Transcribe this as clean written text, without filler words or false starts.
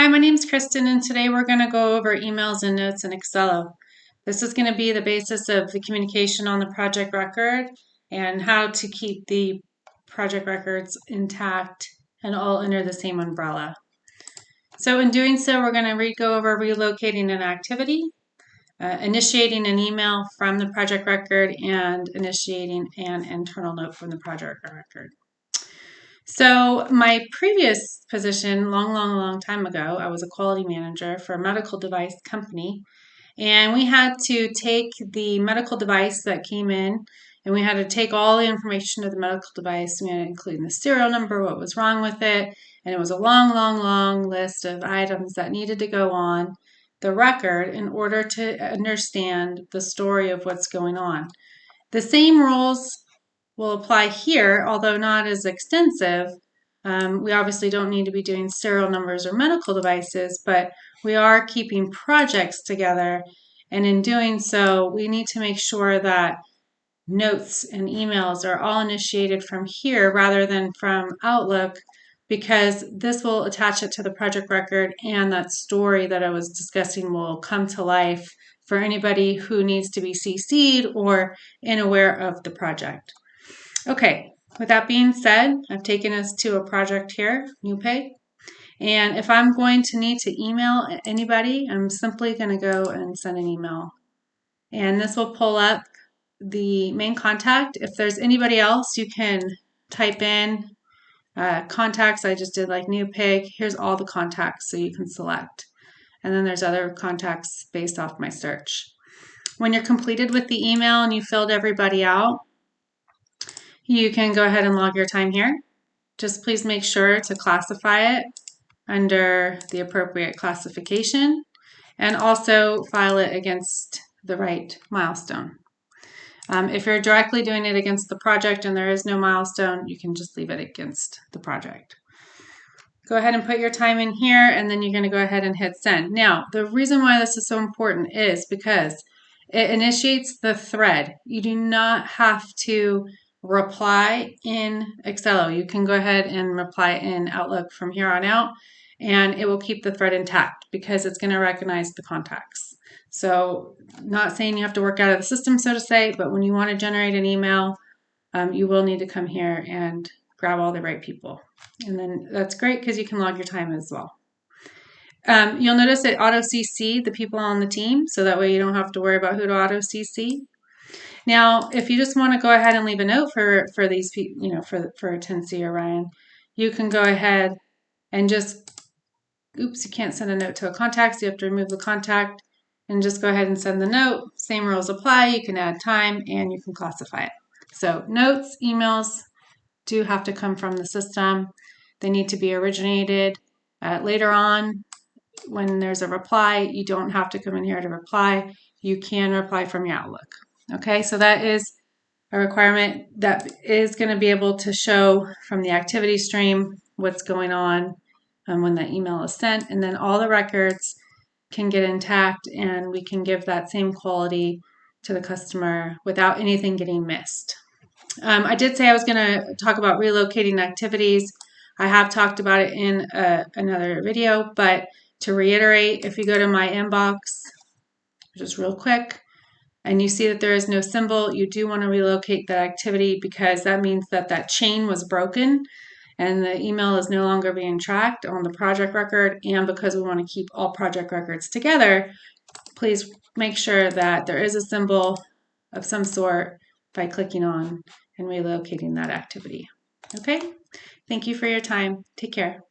Hi, my name's Kristen, and today we're going to go over emails and notes in Accelo. This is going to be the basis of the communication on the project record and how to keep the project records intact and all under the same umbrella. So in doing so, we're going to go over relocating an activity, initiating an email from the project record, and initiating an internal note from the project record. So my previous position, long time ago, I was a quality manager for a medical device company. And we had to take the medical device that came in and we had to take all the information of the medical device. We had to include the serial number, what was wrong with it. And it was a long list of items that needed to go on the record in order to understand the story of what's going on. The same rules will apply here, although not as extensive. We obviously don't need to be doing serial numbers or medical devices, but we are keeping projects together. And in doing so, we need to make sure that notes and emails are all initiated from here rather than from Outlook, because this will attach it to the project record and that story that I was discussing will come to life for anybody who needs to be CC'd or unaware of the project. Okay, with that being said, I've taken us to a project here, NewPay. And if I'm going to need to email anybody, I'm simply going to go and send an email. And this will pull up the main contact. If there's anybody else, you can type in contacts. I just did like NewPay. Here's all the contacts so you can select. And then there's other contacts based off my search. When you're completed with the email and you filled everybody out, you can go ahead and log your time here. Just please make sure to classify it under the appropriate classification and also file it against the right milestone. If you're directly doing it against the project and there is no milestone, you can just leave it against the project. Go ahead and put your time in here, and then you're going to go ahead and hit send. Now, the reason why this is so important is because it initiates the thread. You do not have to reply in Accelo. You can go ahead and reply in Outlook from here on out, and it will keep the thread intact because it's going to recognize the contacts. So not saying you have to work out of the system, so to say, but when you want to generate an email, you will need to come here and grab all the right people. And then that's great because you can log your time as well. You'll notice it auto-CC the people on the team, so that way you don't have to worry about who to auto-CC. Now, if you just want to go ahead and leave a note for these people, for Tennessee or Ryan, you can go ahead and just, you can't send a note to a contact, so you have to remove the contact and just go ahead and send the note. Same rules apply. You can add time and you can classify it. So notes, emails do have to come from the system. They need to be originated. Later on, when there's a reply, you don't have to come in here to reply. You can reply from your Outlook. Okay, so that is a requirement that is going to be able to show from the activity stream what's going on when that email is sent, and then all the records can get intact and we can give that same quality to the customer without anything getting missed. I did say I was going to talk about relocating activities. I have talked about it in another video, but to reiterate, if you go to my inbox, just real quick, and you see that there is no symbol, you do want to relocate that activity because that means that that chain was broken and the email is no longer being tracked on the project record. And because we want to keep all project records together, please make sure that there is a symbol of some sort by clicking on and relocating that activity. Okay, thank you for your time. Take care.